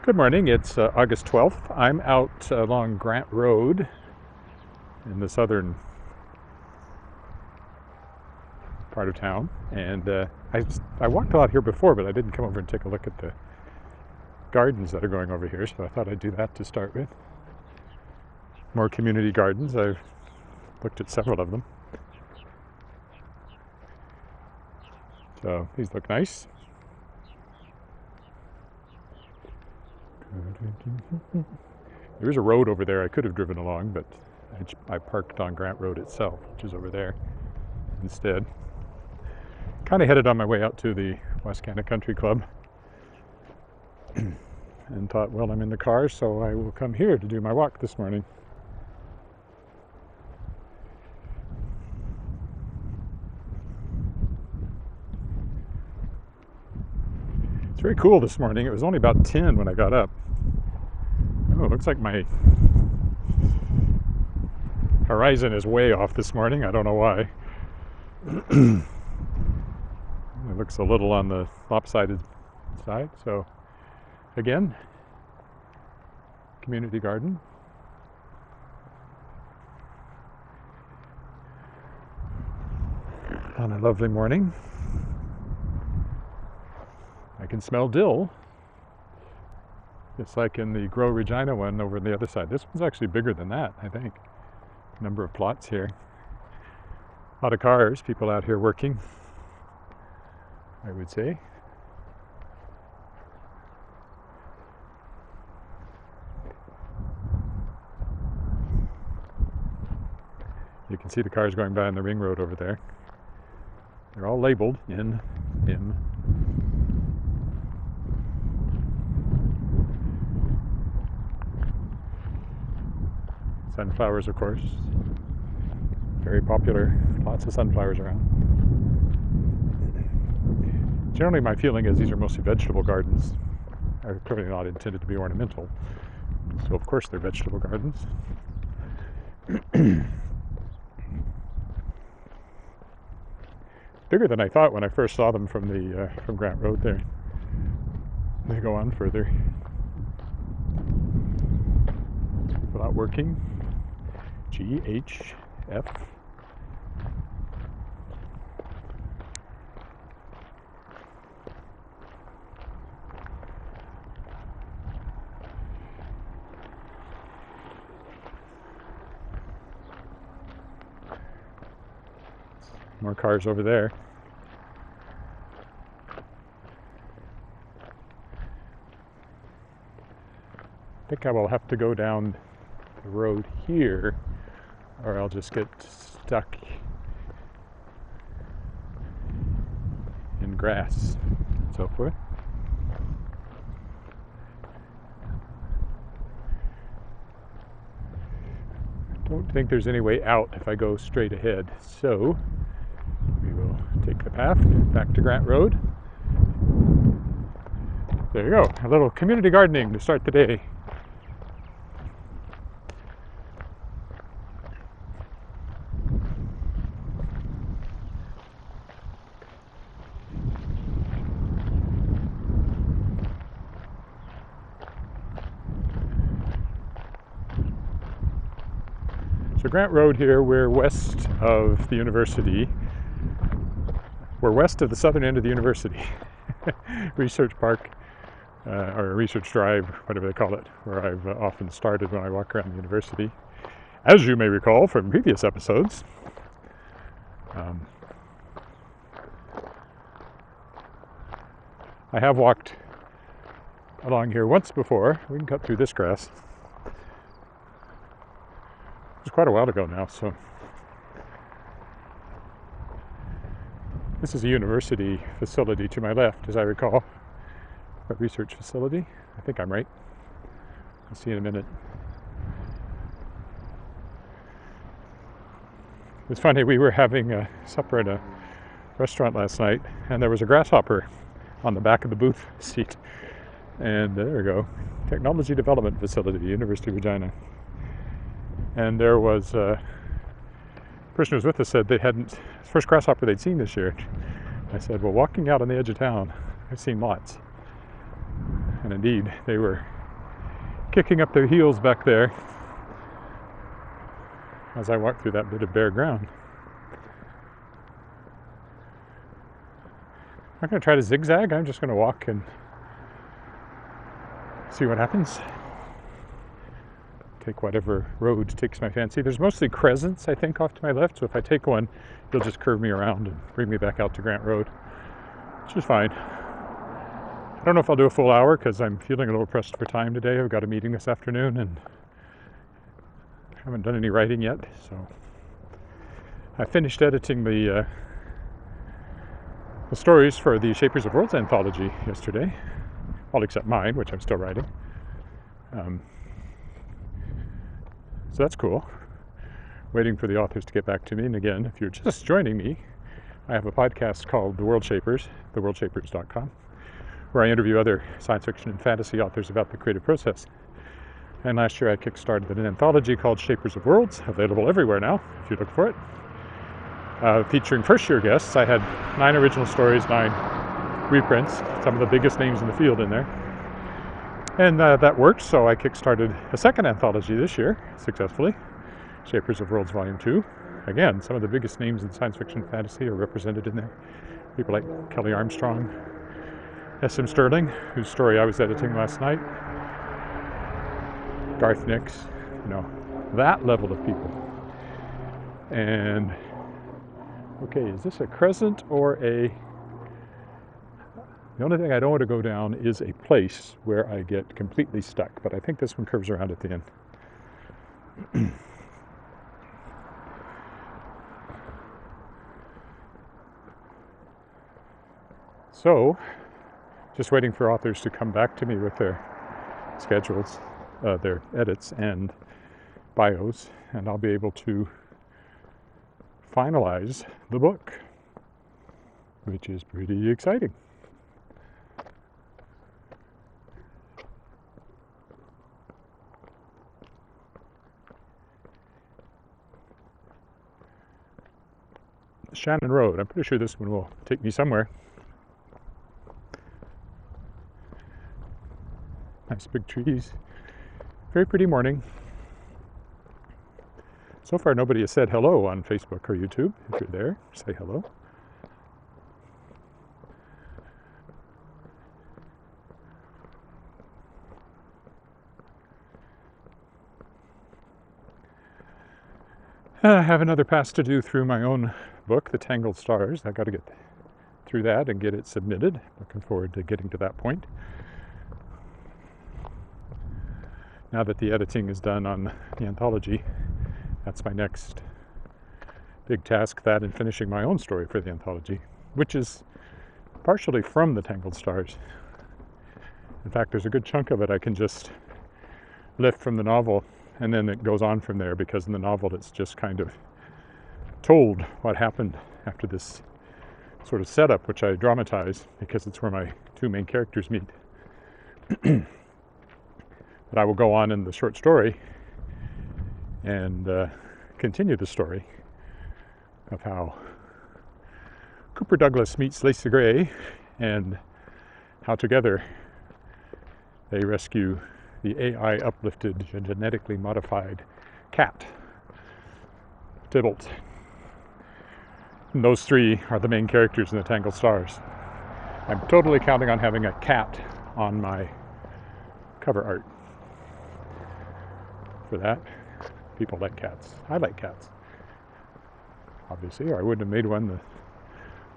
Good morning, it's August 12th. I'm out along Grant Road in the southern part of town, and I walked a lot here before, but I didn't come over and take a look at the gardens that are going over here, so I thought I'd do that to start with. More community gardens. I've looked at several of them. So these look nice. There is a road over there I could have driven along, but I parked on Grant Road itself, which is over there instead. Kind of headed on my way out to the West Canada Country Club and thought, well, I'm in the car, so I will come here to do my walk this morning. It's very cool this morning. It was only about 10 when I got up. Oh, it looks like my horizon is way off this morning. I don't know why. It looks a little on the lopsided side. So, again, community garden. On a lovely morning. I can smell dill. It's like in the Grow Regina one over on the other side. This one's actually bigger than that, I think. Number of plots here. A lot of cars, people out here working, I would say. You can see the cars going by on the ring road over there. They're all labeled in M. Sunflowers, of course. Very popular. Lots of sunflowers around. Generally, my feeling is these are mostly vegetable gardens. They're clearly not intended to be ornamental. So, of course, they're vegetable gardens. Bigger than I thought when I first saw them from Grant Road there. They go on further. People out working. GHF. More cars over there. I think I will have to go down the road here, or I'll just get stuck in grass and so forth. I don't think there's any way out if I go straight ahead, so we will take the path back to Grant Road. There you go, a little community gardening to start the day. So Grant Road here, we're west of the university. We're west of the southern end of the university. Research Park, or Research Drive, whatever they call it, where I've often started when I walk around the university. As you may recall from previous episodes, I have walked along here once before. We can cut through this grass. It was quite a while ago now, so. This is a university facility to my left, as I recall. A research facility. I think I'm right. I'll see in a minute. It was funny, we were having a supper at a restaurant last night, and there was a grasshopper on the back of the booth seat. And there we go. Technology Development Facility, University of Regina. And there was a person who was with us said they hadn't, first grasshopper they'd seen this year. I said, well, walking out on the edge of town, I've seen lots. And indeed, they were kicking up their heels back there as I walk through that bit of bare ground. I'm not going to try to zigzag. I'm just going to walk and see what happens. Take whatever road takes my fancy. There's mostly crescents, I think, off to my left, so if I take one, it'll just curve me around and bring me back out to Grant Road, which is fine. I don't know if I'll do a full hour because I'm feeling a little pressed for time today. I've got a meeting this afternoon and I haven't done any writing yet, so I finished editing the stories for the Shapers of Worlds anthology yesterday, all except mine, which I'm still writing. So that's cool. Waiting for the authors to get back to me. And again, if you're just joining me, I have a podcast called The World Shapers, theworldshapers.com, where I interview other science fiction and fantasy authors about the creative process. And last year I kickstarted an anthology called Shapers of Worlds, available everywhere now, if you look for it. Featuring first-year guests. I had 9 original stories, 9 reprints, some of the biggest names in the field in there. And that worked, so I kickstarted a second anthology this year, successfully, Shapers of Worlds Volume 2. Again, some of the biggest names in science fiction and fantasy are represented in there. People like Kelly Armstrong, S.M. Sterling, whose story I was editing last night, Garth Nix, that level of people. And, okay, is this a crescent or a... The only thing I don't want to go down is a place where I get completely stuck, but I think this one curves around at the end. So, just waiting for authors to come back to me with their schedules, their edits and bios, and I'll be able to finalize the book, which is pretty exciting. Shannon Road. I'm pretty sure this one will take me somewhere. Nice big trees. Very pretty morning. So far nobody has said hello on Facebook or YouTube. If you're there, say hello. I have another pass to do through my own book, The Tangled Stars. I've got to get through that and get it submitted. Looking forward to getting to that point. Now that the editing is done on the anthology, that's my next big task, that and finishing my own story for the anthology, which is partially from The Tangled Stars. In fact, there's a good chunk of it I can just lift from the novel, and then it goes on from there, because in the novel it's just kind of told what happened after this sort of setup, which I dramatize because it's where my 2 main characters meet. But I will go on in the short story and continue the story of how Cooper Douglas meets Lisa Gray and how together they rescue the AI uplifted, genetically modified cat, Tybalt. And those 3 are the main characters in The Tangled Stars. I'm totally counting on having a cat on my cover art. For that, people like cats. I like cats, obviously, or I wouldn't have made one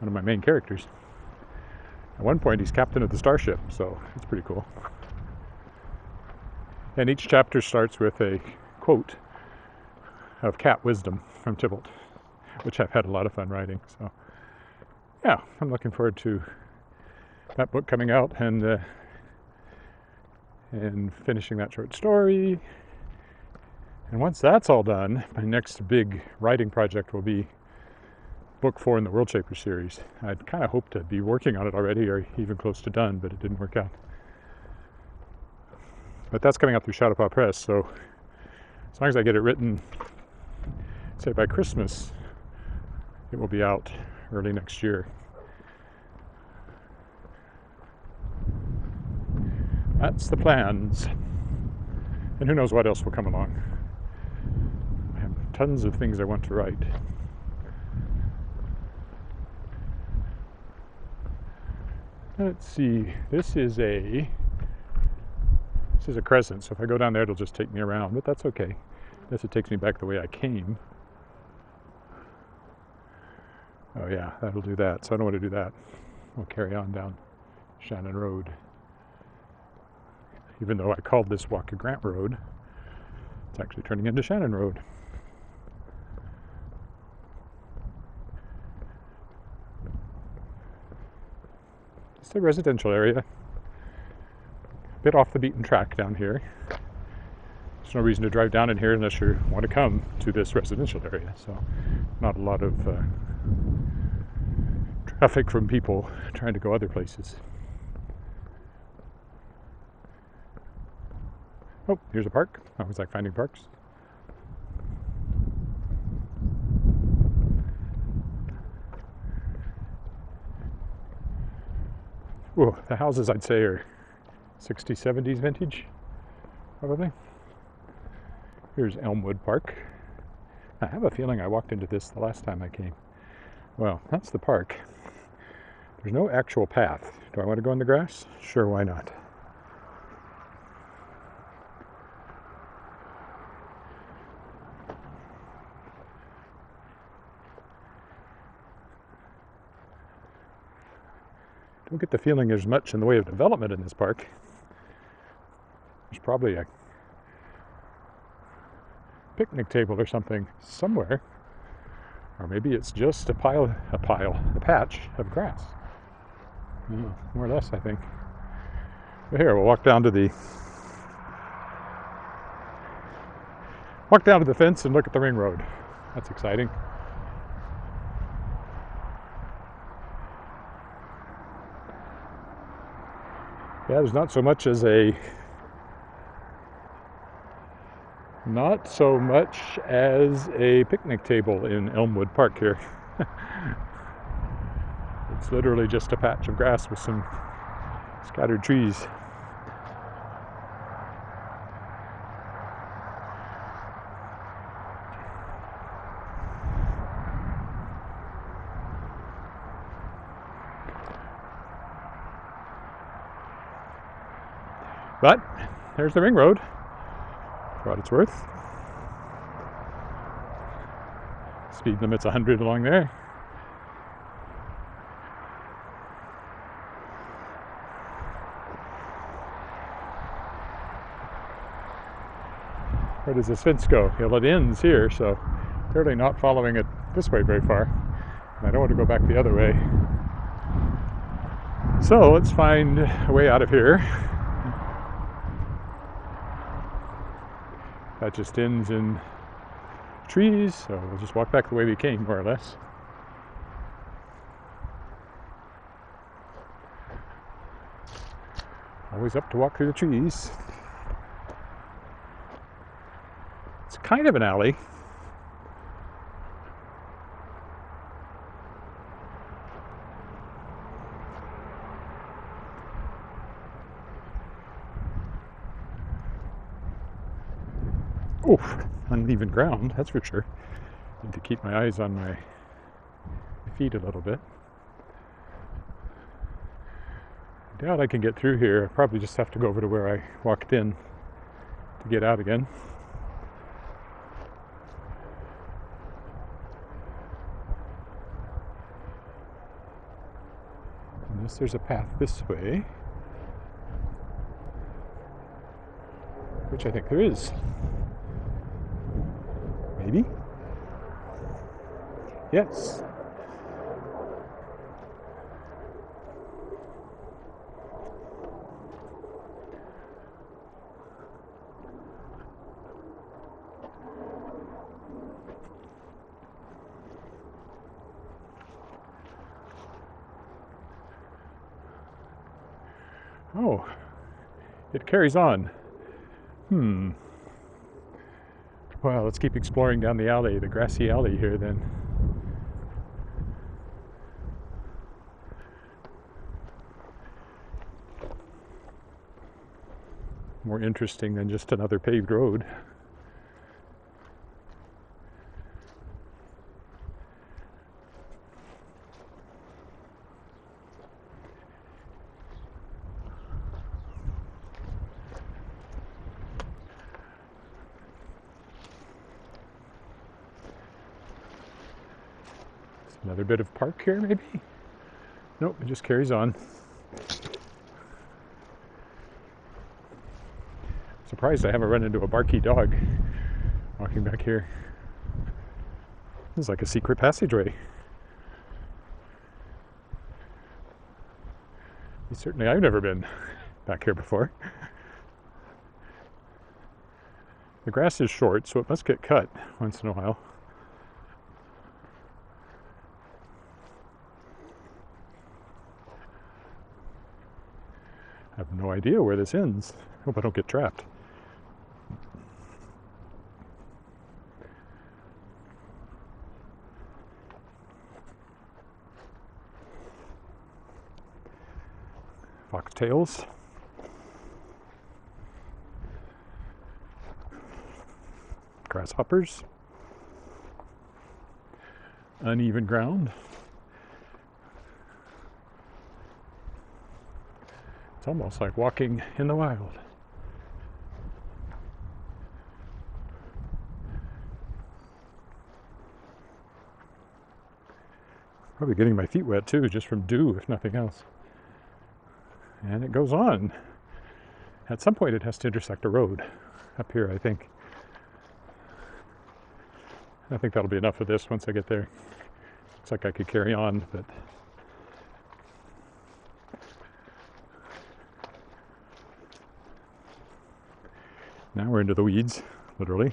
of my main characters. At one point, he's captain of the starship, so it's pretty cool. And each chapter starts with a quote of cat wisdom from Tybalt, which I've had a lot of fun writing. So, yeah, I'm looking forward to that book coming out and finishing that short story. And once that's all done, my next big writing project will be book 4 in the World Shapers series. I'd kind of hoped to be working on it already, or even close to done, but it didn't work out. But that's coming out through Shadowpaw Press, so as long as I get it written, say by Christmas, it will be out early next year. That's the plans. And who knows what else will come along. I have tons of things I want to write. Let's see, this is a crescent, so if I go down there it'll just take me around, but that's okay. Unless it takes me back the way I came. Oh yeah, that'll do that, so I don't want to do that. We'll carry on down Shannon Road. Even though I called this walk a Grant Road, it's actually turning into Shannon Road. It's a residential area. A bit off the beaten track down here. There's no reason to drive down in here unless you want to come to this residential area. So not a lot of traffic from people trying to go other places. Oh, here's a park. I always like finding parks. Whoa, the houses I'd say are 60s, 70s vintage, probably. Here's Elmwood Park. I have a feeling I walked into this the last time I came. Well, that's the park. There's no actual path. Do I want to go in the grass? Sure, why not? Don't get the feeling there's much in the way of development in this park. There's probably a picnic table or something somewhere. Or maybe it's just a patch of grass. More or less, I think. But here, we'll walk down to the fence and look at the ring road. That's exciting. Yeah, there's not so much as a picnic table in Elmwood Park here. It's literally just a patch of grass with some scattered trees. But there's the ring road, for what it's worth. Speed limit's 100 along there. Where does this fence go? Well, it ends here, so clearly not following it this way very far. And I don't want to go back the other way. So let's find a way out of here. That just ends in trees, so we'll just walk back the way we came, more or less. Always up to walk through the trees. It's kind of an alley. Oof, uneven ground, that's for sure. Need to keep my eyes on my feet a little bit. I doubt I can get through here. I probably just have to go over to where I walked in to get out again. Unless there's a path this way, which I think there is. Maybe? Yes. Oh, it carries on. Well, let's keep exploring down the alley, the grassy alley here then. more interesting than just another paved road. Another bit of park here, maybe? Nope, it just carries on. Surprised I haven't run into a barky dog walking back here. This is like a secret passageway. Certainly I've never been back here before. The grass is short, so it must get cut once in a while. I have no idea where this ends. Hope I don't get trapped. Foxtails. Grasshoppers. Uneven ground. It's almost like walking in the wild. Probably getting my feet wet too, just from dew, if nothing else. And it goes on. At some point it has to intersect a road up here, I think. I think that'll be enough of this once I get there. Looks like I could carry on, but now we're into the weeds, literally.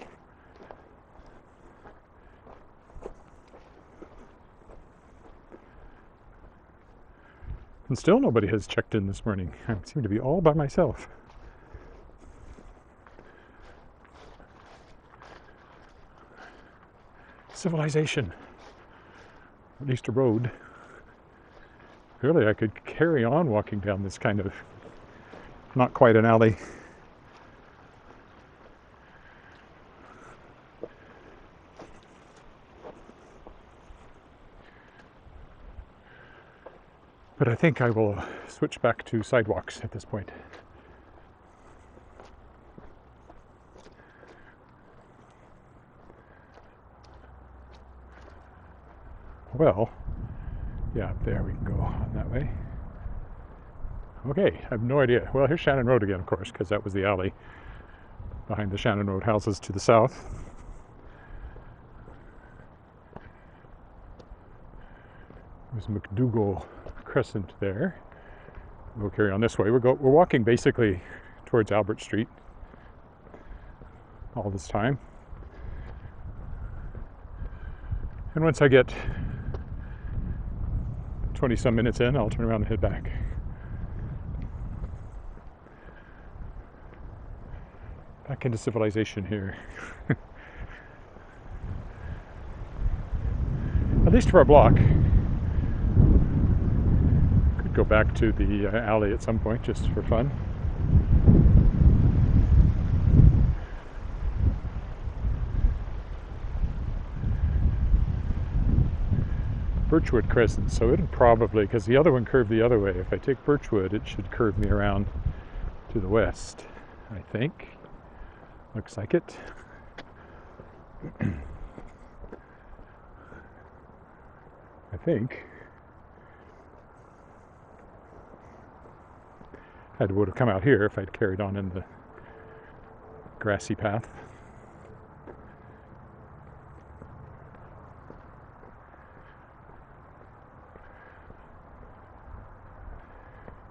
And still nobody has checked in this morning. I seem to be all by myself. Civilization. At least a road. Really, I could carry on walking down this kind of, not quite an alley. But I think I will switch back to sidewalks at this point. Well, yeah, up there we can go on that way. Okay, I have no idea. Well, here's Shannon Road again, of course, because that was the alley behind the Shannon Road houses to the south. There's McDougall Crescent there. We'll carry on this way. We're walking basically towards Albert Street all this time. And once I get 20 some minutes in, I'll turn around and head back. Back into civilization here. At least for a block. Could go back to the alley at some point just for fun. Birchwood Crescent, so it'd probably, because the other one curved the other way. If I take Birchwood, it should curve me around to the west, I think. Looks like it. I think. I would have come out here if I'd carried on in the grassy path.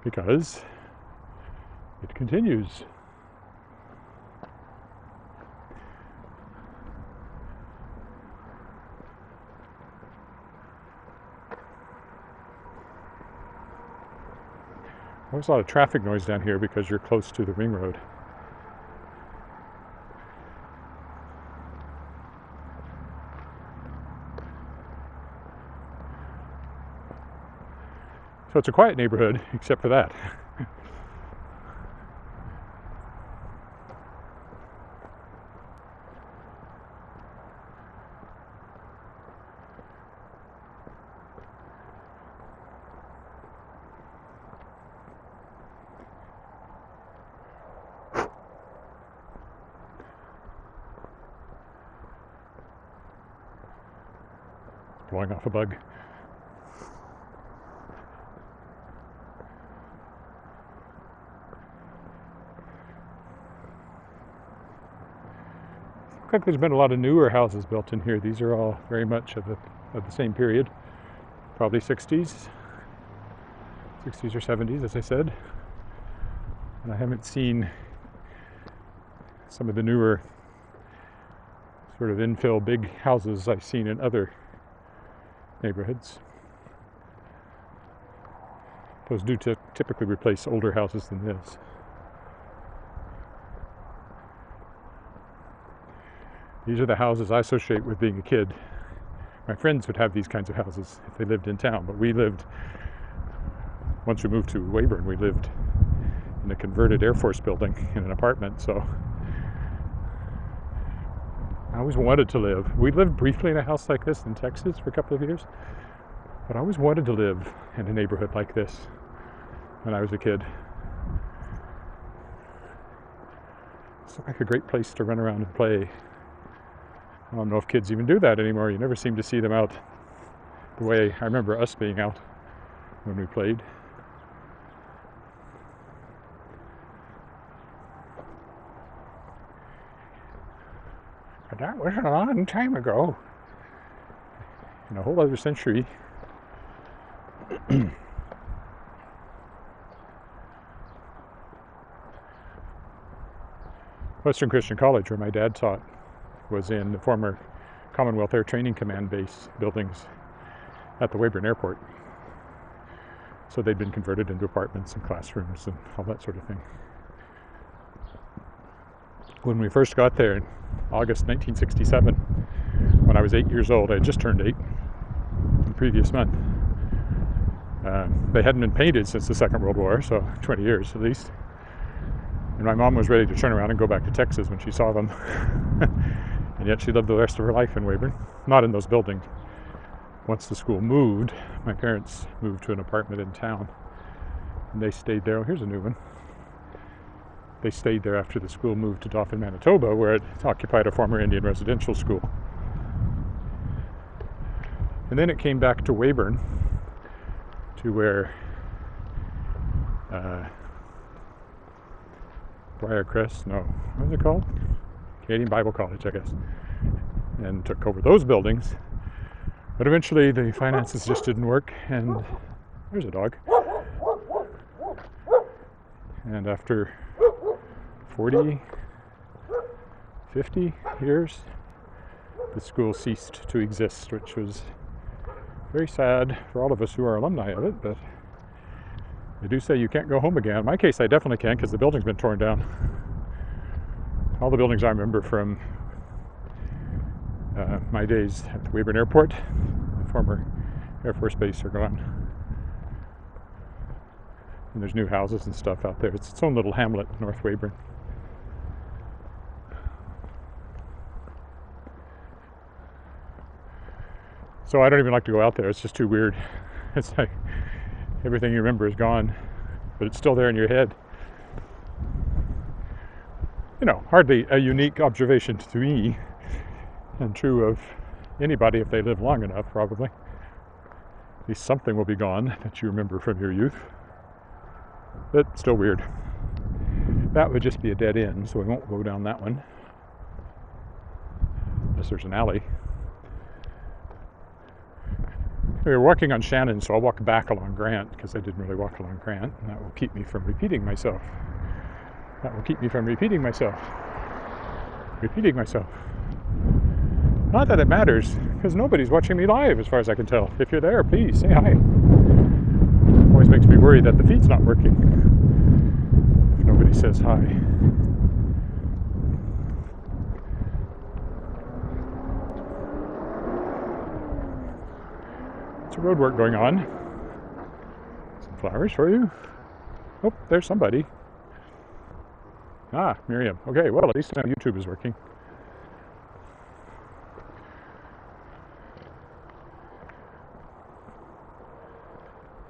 Because it continues. There's a lot of traffic noise down here because you're close to the ring road. So it's a quiet neighborhood, except for that. blowing off a bug. Looks like there's been a lot of newer houses built in here. These are all very much of the same period, probably 60s or 70s, as I said. And I haven't seen some of the newer sort of infill big houses I've seen in other neighborhoods. Those do typically replace older houses than this. These are the houses I associate with being a kid. My friends would have these kinds of houses if they lived in town, but once we moved to Weyburn, we lived in a converted Air Force building in an apartment, so I always wanted to live. We lived briefly in a house like this in Texas for a couple of years, but I always wanted to live in a neighborhood like this when I was a kid. It's like a great place to run around and play. I don't know if kids even do that anymore. You never seem to see them out the way I remember us being out when we played. But that was a long time ago. In a whole other century. Western Christian College, where my dad taught, was in the former Commonwealth Air Training Command base buildings at the Weyburn Airport. So they'd been converted into apartments and classrooms and all that sort of thing. When we first got there in August 1967, when I was 8 years old, I had just turned 8 the previous month. They hadn't been painted since the Second World War, so 20 years at least. And my mom was ready to turn around and go back to Texas when she saw them. And yet she lived the rest of her life in Weyburn, not in those buildings. Once the school moved, my parents moved to an apartment in town, and they stayed there. Oh, here's a new one. They stayed there after the school moved to Dauphin, Manitoba, where it occupied a former Indian residential school. And then it came back to Weyburn, to where Briarcrest, no, what is it called? Canadian Bible College, I guess, and took over those buildings. But eventually the finances just didn't work, and there's a dog. And after 40, 50 years, the school ceased to exist, which was very sad for all of us who are alumni of it, but they do say you can't go home again. In my case, I definitely can, because the building's been torn down. All the buildings I remember from my days at the Weyburn Airport, the former Air Force Base, are gone. And there's new houses and stuff out there. It's its own little hamlet, North Weyburn. So I don't even like to go out there. It's just too weird. It's like everything you remember is gone, but it's still there in your head. You know, hardly a unique observation to me, and true of anybody if they live long enough, probably. At least something will be gone that you remember from your youth. But still weird. That would just be a dead end, so we won't go down that one. Unless there's an alley. We were walking on Shannon, so I'll walk back along Grant, because I didn't really walk along Grant, and that will keep me from repeating myself. Repeating myself. Not that it matters, because nobody's watching me live, as far as I can tell. If you're there, please say hi. Always makes me worried that the feed's not working if nobody says hi. It's a road work going on. Some flowers for you. Oh, there's somebody. Ah, Miriam. Okay, well, at least now YouTube is working.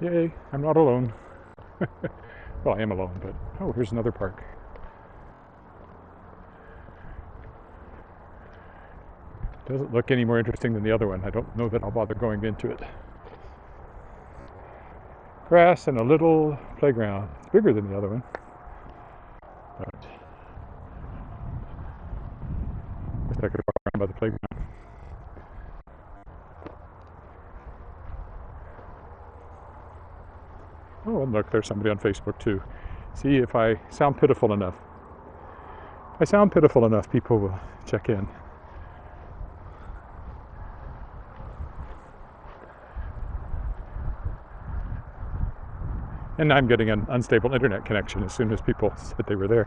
Yay, I'm not alone. Well, I am alone, but oh, here's another park. Doesn't look any more interesting than the other one. I don't know that I'll bother going into it. Grass and a little playground. It's bigger than the other one. But I guess I could walk around by the playground. Oh, and look, there's somebody on Facebook too. See if I sound pitiful enough. If I sound pitiful enough, people will check in. And I'm getting an unstable internet connection as soon as people said they were there.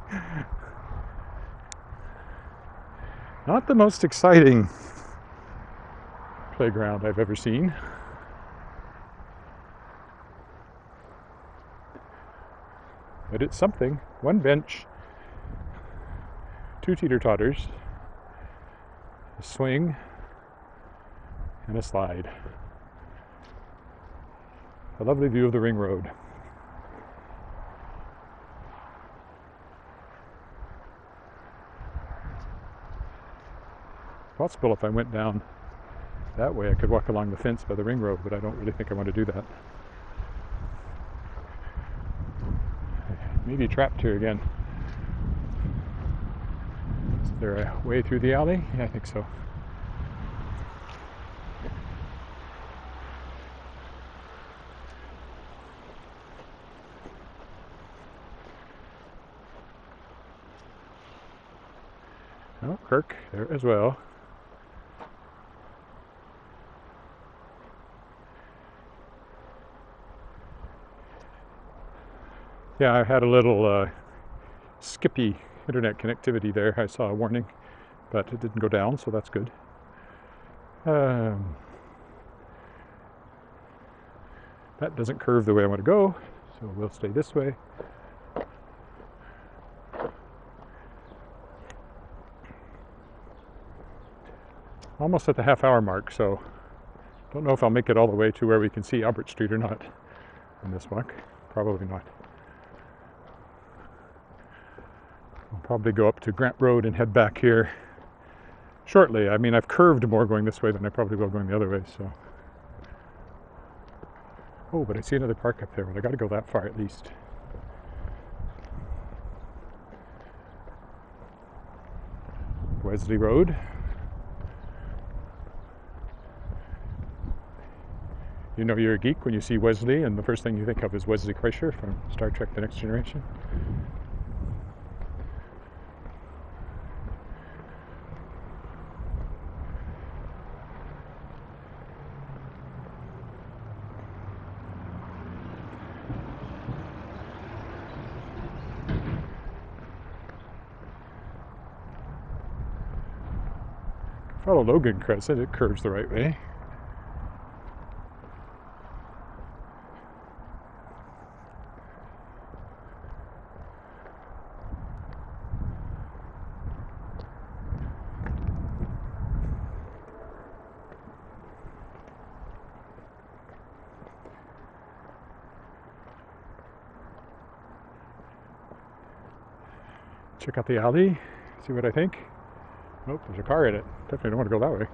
Not the most exciting playground I've ever seen. But it's something. One bench, 2 teeter-totters, a swing, and a slide. A lovely view of the ring road. Possible if I went down that way I could walk along the fence by the ring road, but I don't really think I want to do that. Maybe trapped here again. Is there a way through the alley? Yeah, I think so. Oh, Kirk there as well. Yeah, I had a little skippy internet connectivity there. I saw a warning, but it didn't go down, so that's good. That doesn't curve the way I want to go, so we'll stay this way. Almost at the half-hour mark, so don't know if I'll make it all the way to where we can see Albert Street or not in this walk. Probably not. I'll probably go up to Grant Road and head back here shortly. I mean, I've curved more going this way than I probably will going the other way, so. Oh, but I see another park up there, but I gotta go that far at least. Wesley Road. You know you're a geek when you see Wesley, and the first thing you think of is Wesley Crusher from Star Trek The Next Generation. Follow Logan Crescent, it curves the right way. Check out the alley, see what I think. Oh, there's a car in it. Definitely don't want to go that way.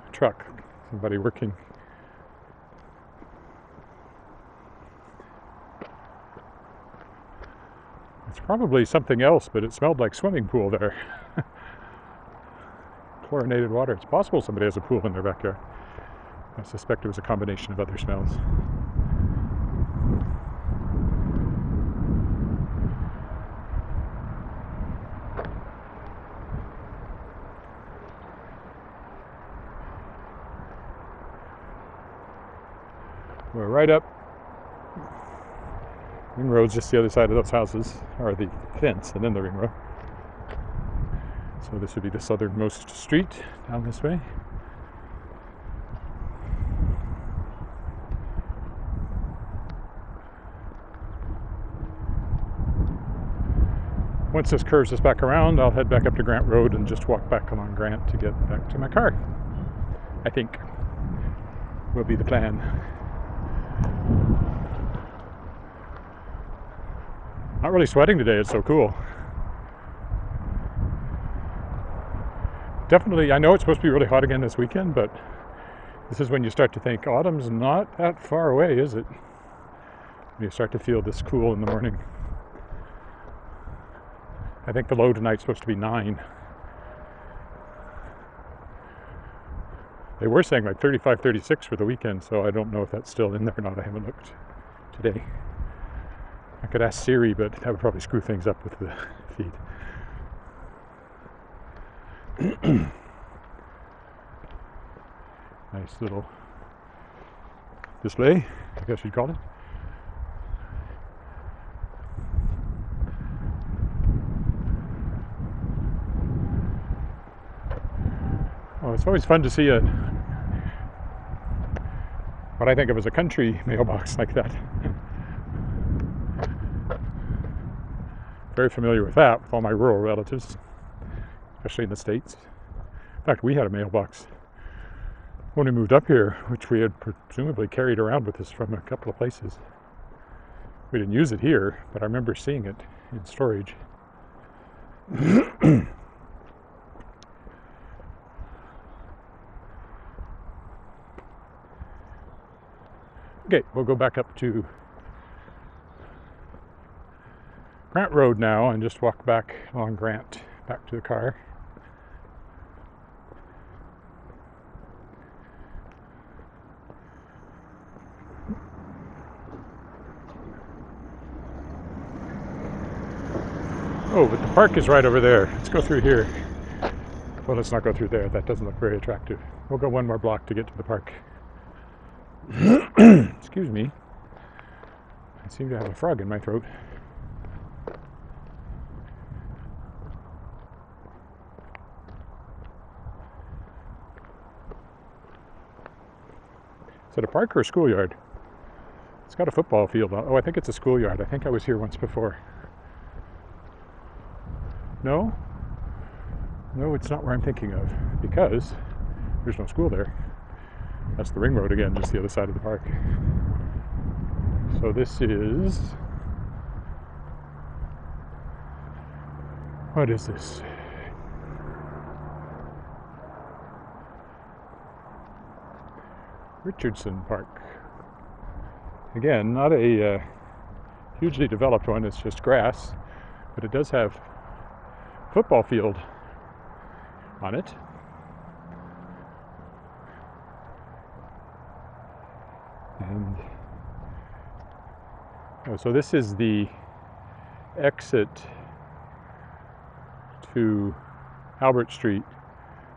A truck, somebody working. It's probably something else, but it smelled like swimming pool there. Chlorinated water. It's possible somebody has a pool in their backyard. I suspect it was a combination of other smells. We're right up. Ring road's just the other side of those houses, or the fence, and then the ring road. So this would be the southernmost street down this way. Once this curves us back around, I'll head back up to Grant Road and just walk back along Grant to get back to my car. I think will be the plan. Not really sweating today, it's so cool. Definitely, I know it's supposed to be really hot again this weekend, but this is when you start to think autumn's not that far away, is it? When you start to feel this cool in the morning. I think the low tonight's supposed to be 9. They were saying like 35, 36 for the weekend, so I don't know if that's still in there or not. I haven't looked today. I could ask Siri, but that would probably screw things up with the feed. Nice little display, I guess you'd call it. Oh, it's always fun to see what I think of as a country mailbox like that. Very familiar with that, with all my rural relatives, especially in the States. In fact, we had a mailbox when we moved up here, which we had presumably carried around with us from a couple of places. We didn't use it here, but I remember seeing it in storage. Okay, we'll go back up to Grant Road now and just walk back along Grant, back to the car. Oh, but the park is right over there. Let's go through here. Well, let's not go through there. That doesn't look very attractive. We'll go one more block to get to the park. Excuse me. I seem to have a frog in my throat. Is it a park or a schoolyard? It's got a football field. Oh, I think it's a schoolyard. I think I was here once before. No? No, it's not where I'm thinking of, because there's no school there. That's the ring road again, just the other side of the park. So this is... what is this? Richardson Park. Again, not a hugely developed one, it's just grass, but it does have a football field on it. And so this is the exit to Albert Street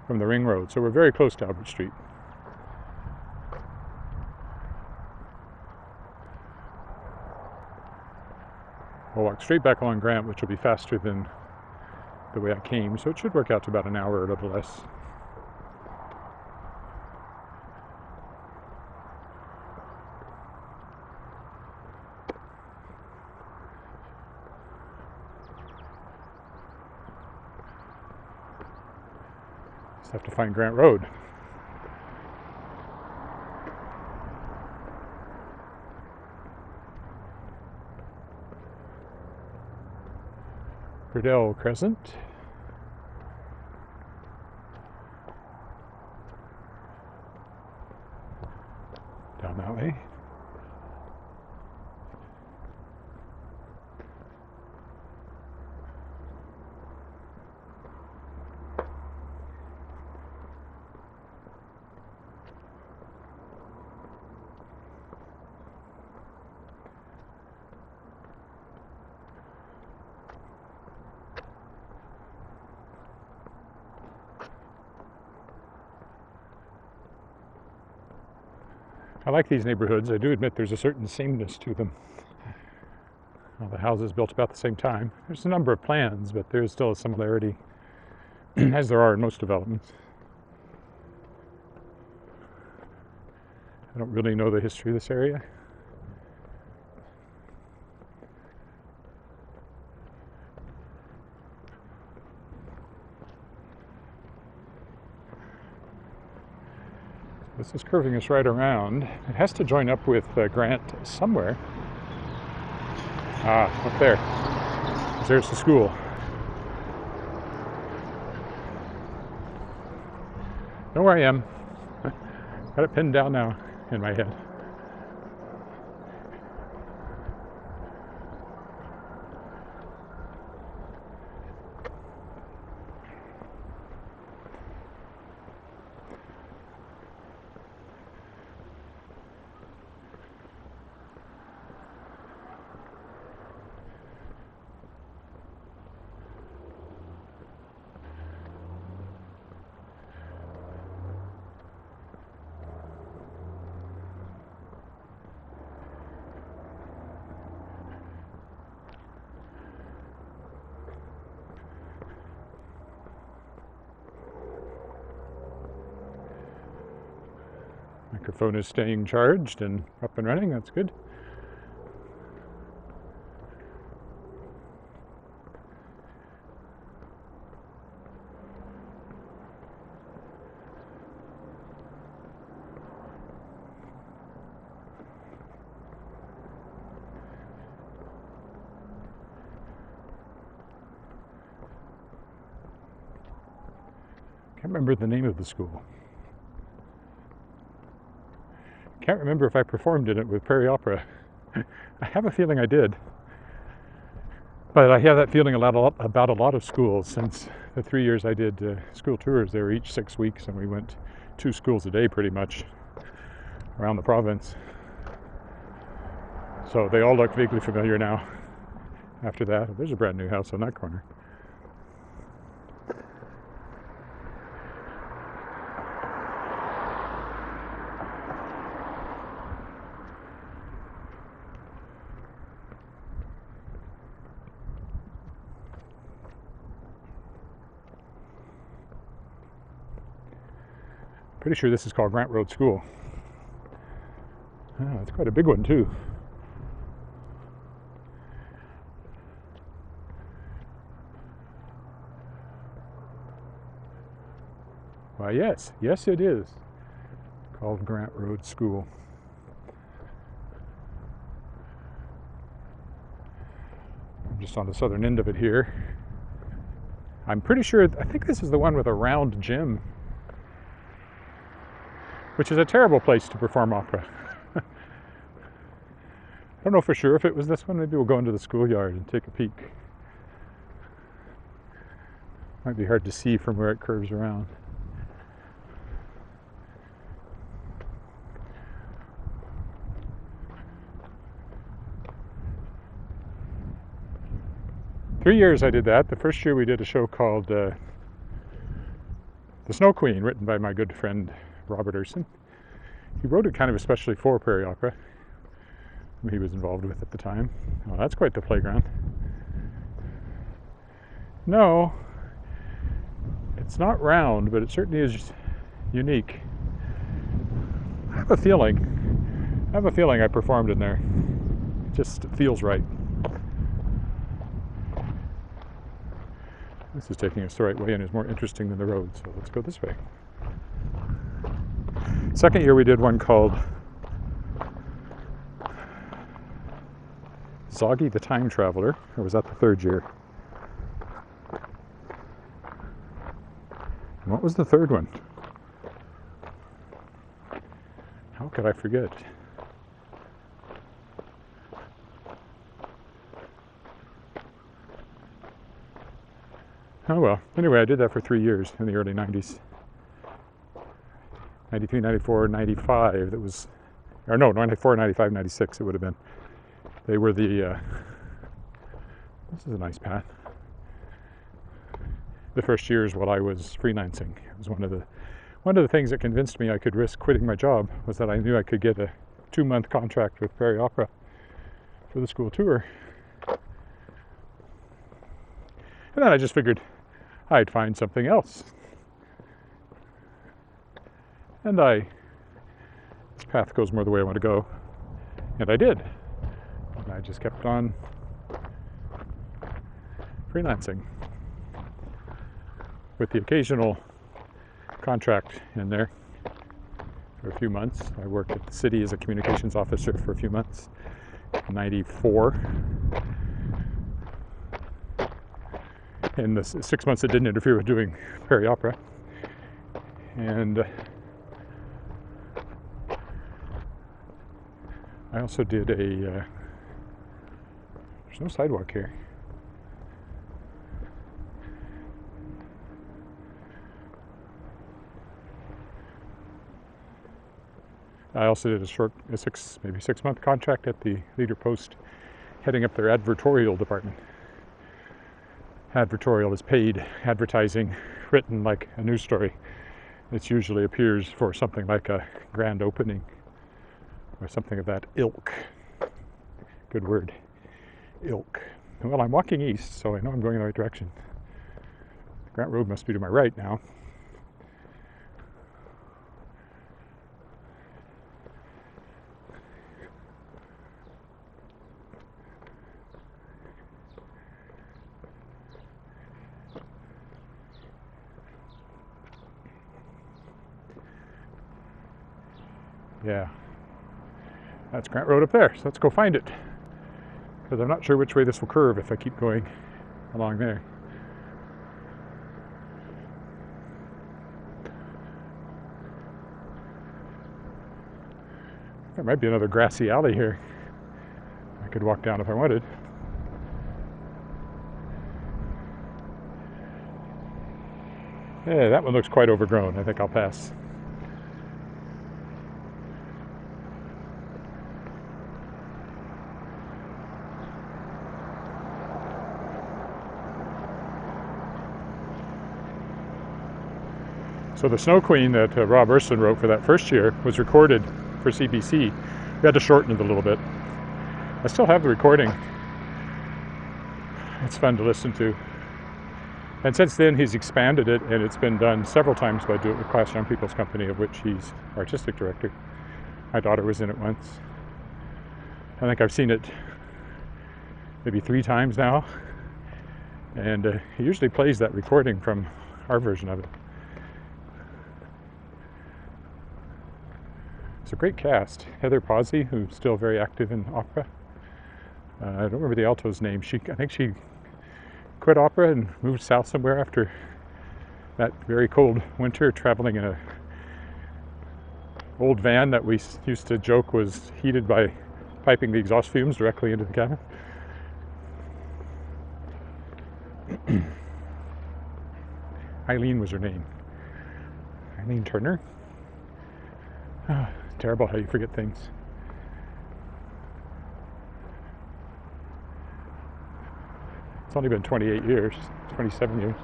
from the ring road. So we're very close to Albert Street. We'll walk straight back along Grant, which will be faster than the way I came, so it should work out to about an hour or a little less. Just have to find Grant Road. Burdell Crescent. Down that way. I like these neighborhoods. I do admit there's a certain sameness to them. All the houses built about the same time. There's a number of plans, but there's still a similarity, as there are in most developments. I don't really know the history of this area. This is curving us right around. It has to join up with Grant somewhere. Ah, up there. There's the school. Know where I am. Got it pinned down now in my head. Microphone is staying charged and up and running. That's good. Can't remember the name of the school. Can't remember if I performed in it with Prairie Opera. I have a feeling I did. But I have that feeling about a lot of schools since the 3 years I did school tours. They were each 6 weeks, and we went 2 schools a day pretty much around the province. So they all look vaguely familiar now. After that, there's a brand new house on that corner. Pretty sure this is called Grant Road School. Oh, it's quite a big one too. Why, yes it is called Grant Road School. I'm just on the southern end of it here. I'm pretty sure, I think this is the one with a round gym, which is a terrible place to perform opera. I don't know for sure if it was this one. Maybe we'll go into the schoolyard and take a peek. Might be hard to see from where it curves around. Three years I did that. The first year we did a show called The Snow Queen, written by my good friend Robert Urson. He wrote it kind of especially for Prairie Opera, who he was involved with at the time. Oh, that's quite the playground. No, it's not round, but it certainly is unique. I have a feeling I performed in there. It just feels right. This is taking us the right way and is more interesting than the road, so let's go this way. Second year we did one called Zoggy the Time Traveler, or was that the third year? And what was the third one? How could I forget? Oh well, anyway, I did that for 3 years in the early 90s. 93, 94, 95, that was, or no, 94, 95, 96 it would have been. They were the, this is a nice path. The first years while I was freelancing. It was one of the things that convinced me I could risk quitting my job, was that I knew I could get a 2-month contract with Prairie Opera for the school tour. And then I just figured I'd find something else. And this path goes more the way I want to go. And I did. And I just kept on freelancing with the occasional contract in there for a few months. I worked at the city as a communications officer for a few months, 94. In the 6 months that didn't interfere with doing Prairie Opera. And I also did a, there's no sidewalk here. I also did maybe 6 month contract at the Leader Post, heading up their advertorial department. Advertorial is paid advertising written like a news story. It usually appears for something like a grand opening or something of that ilk. Good word, ilk. Well, I'm walking east, so I know I'm going in the right direction. Grant Road must be to my right now. Yeah, that's Grant Road up there, so let's go find it. Because I'm not sure which way this will curve if I keep going along there. There might be another grassy alley here I could walk down if I wanted. Yeah, that one looks quite overgrown. I think I'll pass. So the Snow Queen that Rob Ursuline wrote for that first year was recorded for CBC. We had to shorten it a little bit. I still have the recording. It's fun to listen to. And since then he's expanded it, and it's been done several times by Do It With Class Young People's Company, of which he's artistic director. My daughter was in it once. I think I've seen it maybe 3 times now. And he usually plays that recording from our version of it. It's a great cast. Heather Pawsey, who's still very active in opera. I don't remember the alto's name. I think she quit opera and moved south somewhere after that very cold winter, traveling in a old van that we used to joke was heated by piping the exhaust fumes directly into the cabin. Eileen was her name. Eileen Turner. Terrible how you forget things. It's only been 28 years, 27 years.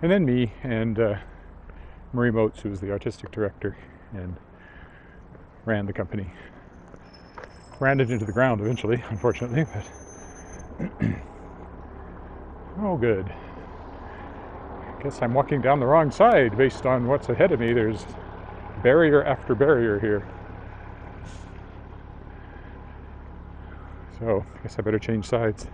And then me and Marie Motes, who was the artistic director and ran the company. Ran it into the ground eventually, unfortunately, but oh good. Guess I'm walking down the wrong side based on what's ahead of me. There's barrier after barrier here. So I guess I better change sides.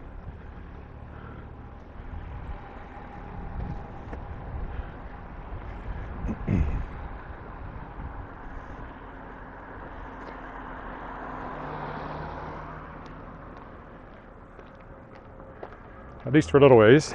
At least for a little ways.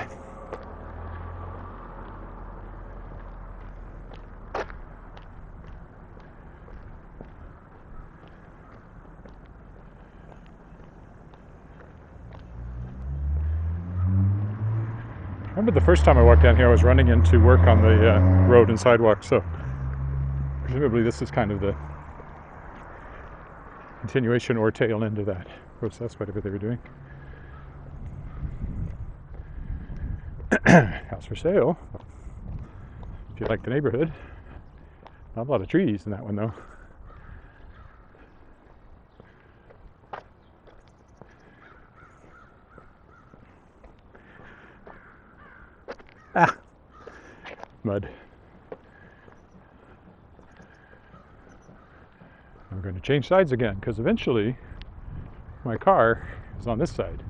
I remember the first time I walked down here, I was running into work on the road and sidewalk, so presumably this is kind of the continuation or tail end of that process, whatever they were doing. House for sale, if you like the neighborhood. Not a lot of trees in that one, though. Mud. I'm going to change sides again, because eventually my car is on this side.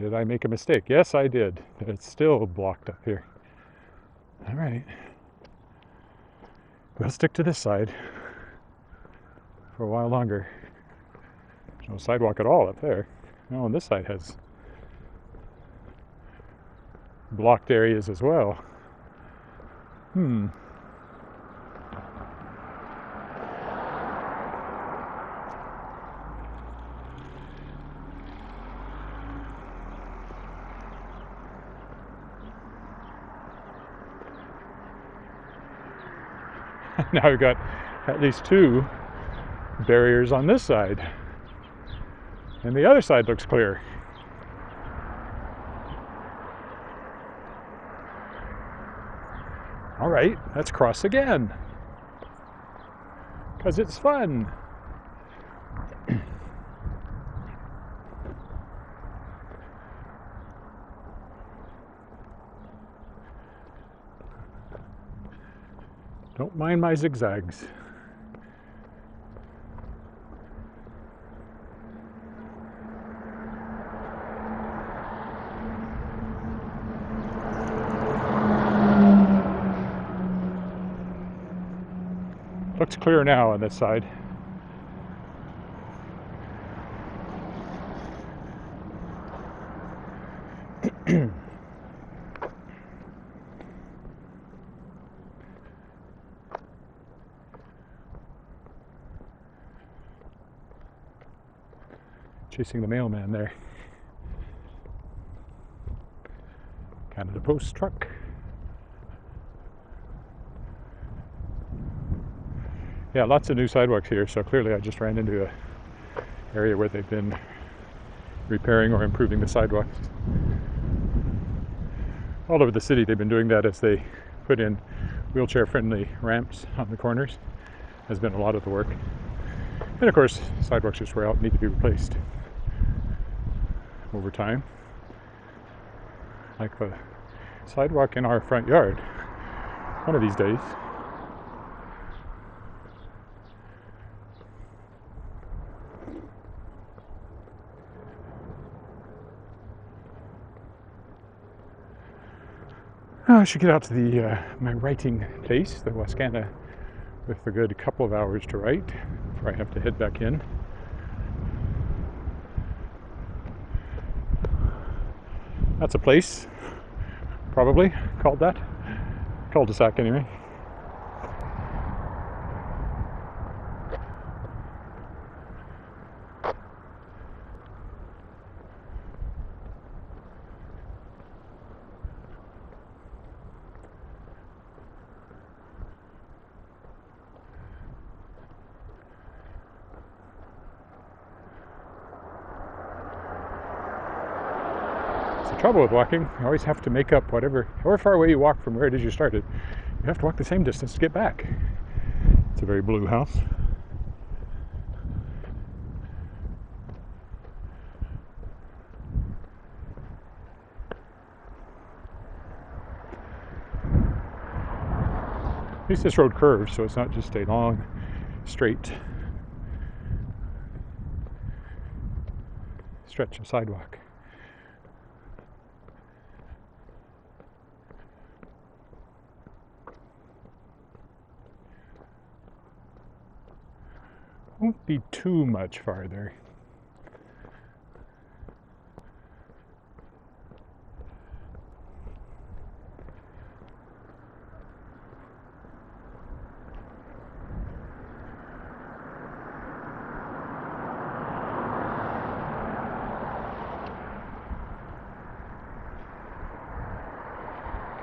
Did I make a mistake? Yes, I did. It's still blocked up here. All right. We'll stick to this side for a while longer. There's no sidewalk at all up there. Oh, and this side has blocked areas as well. Now we've got at least two barriers on this side, and the other side looks clear. All right, let's cross again, because it's fun. Don't mind my zigzags. Looks clear now on this side. Chasing the mailman there. Canada Post truck. Yeah, lots of new sidewalks here, so clearly I just ran into an area where they've been repairing or improving the sidewalks. All over the city they've been doing that as they put in wheelchair-friendly ramps on the corners. Has been a lot of the work. And of course, sidewalks just wear out and need to be replaced over time. Like the sidewalk in our front yard. One of these days. I should get out to the my writing place, the Wascana, with a good couple of hours to write before I have to head back in. That's a place, probably called that. Cul-de-sac anyway. The trouble with walking, you always have to make up however far away you walk from where it is you started. You have to walk the same distance to get back. It's a very blue house. At least this road curves, so it's not just a long, straight stretch of sidewalk. Won't be too much farther.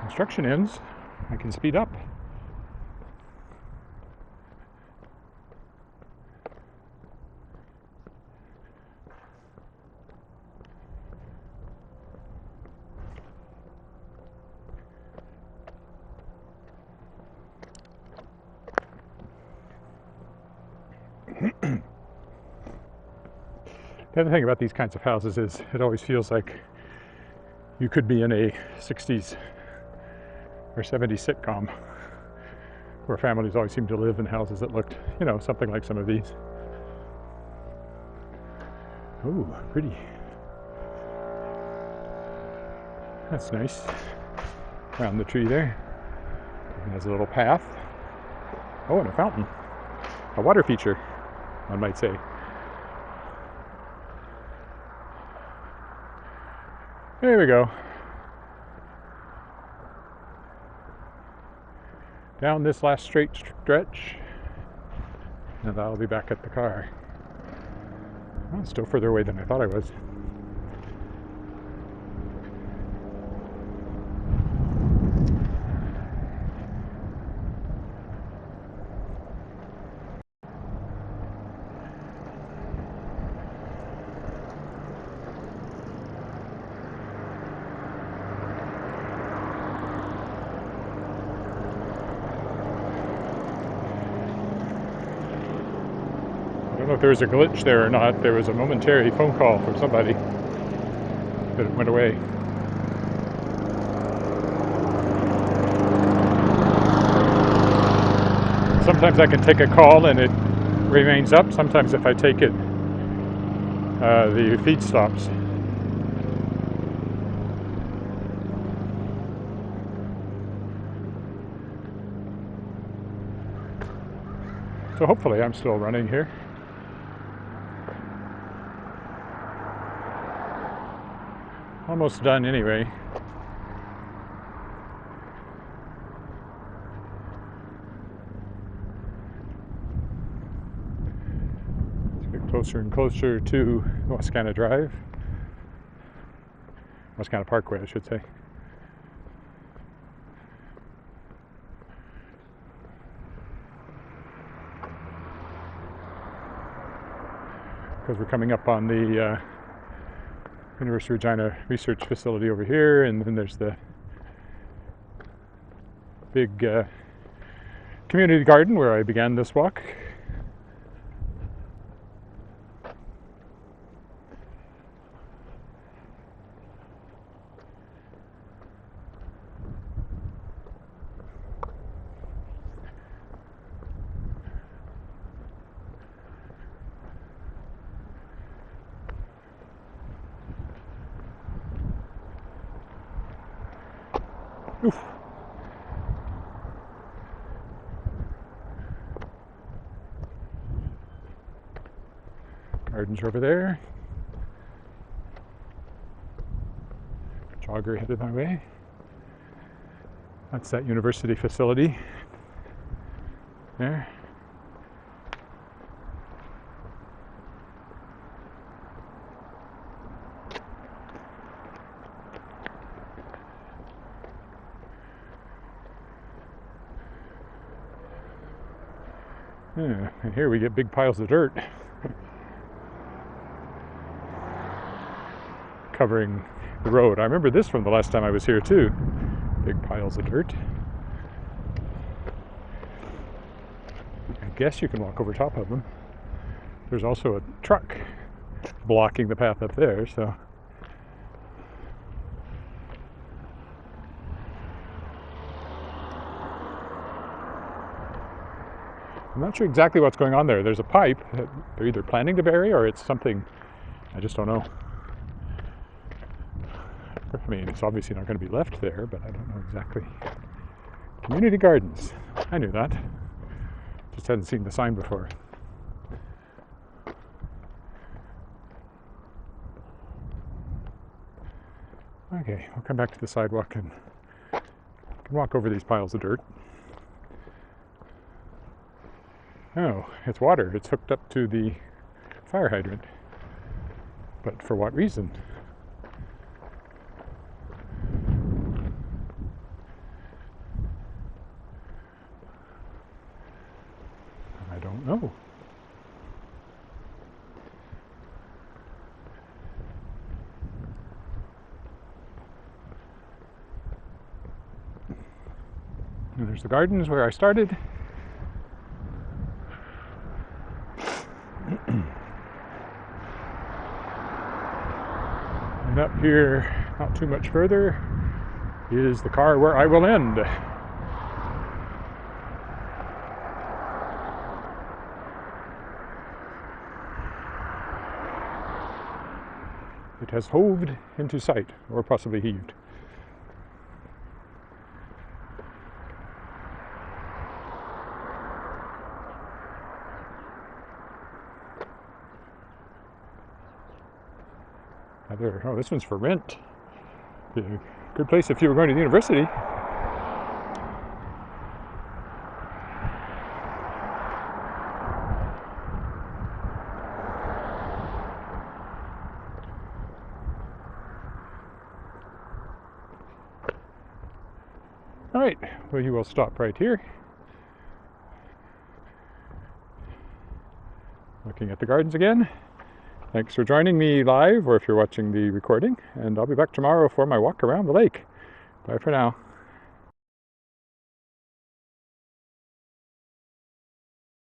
Construction ends, I can speed up. The other thing about these kinds of houses is it always feels like you could be in a 60s or 70s sitcom where families always seem to live in houses that looked, something like some of these. Ooh, pretty. That's nice. Around the tree there. It has a little path. Oh, and a fountain. A water feature, one might say. There we go. Down this last straight stretch, and I'll be back at the car. Oh, it's still further away than I thought I was. I don't know if there was a glitch there or not. There was a momentary phone call from somebody, but it went away. Sometimes I can take a call and it remains up. Sometimes if I take it, the feed stops. So hopefully I'm still running here. Almost done anyway. Let's get closer and closer to Wascana Drive. Wascana Parkway, I should say. Because we're coming up on the University of Regina research facility over here, and then there's the big community garden where I began this walk. Oof. Gardens are over there. Jogger headed my way. That's that university facility there. Yeah, and here we get big piles of dirt covering the road. I remember this from the last time I was here too. Big piles of dirt. I guess you can walk over top of them. There's also a truck blocking the path up there, so. I'm not sure exactly what's going on there. There's a pipe that they're either planning to bury or it's something, I just don't know. I mean, it's obviously not going to be left there, but I don't know exactly. Community gardens. I knew that. Just hadn't seen the sign before. Okay, I'll come back to the sidewalk and walk over these piles of dirt. Oh, it's water. It's hooked up to the fire hydrant. But for what reason? I don't know. And there's the gardens where I started. And up here, not too much further, is the car where I will end. It has hoved into sight, or possibly heaved. Oh, this one's for rent. Be a good place if you were going to the university. All right, well, you will stop right here. Looking at the gardens again. Thanks for joining me live, or if you're watching the recording, and I'll be back tomorrow for my walk around the lake. Bye for now.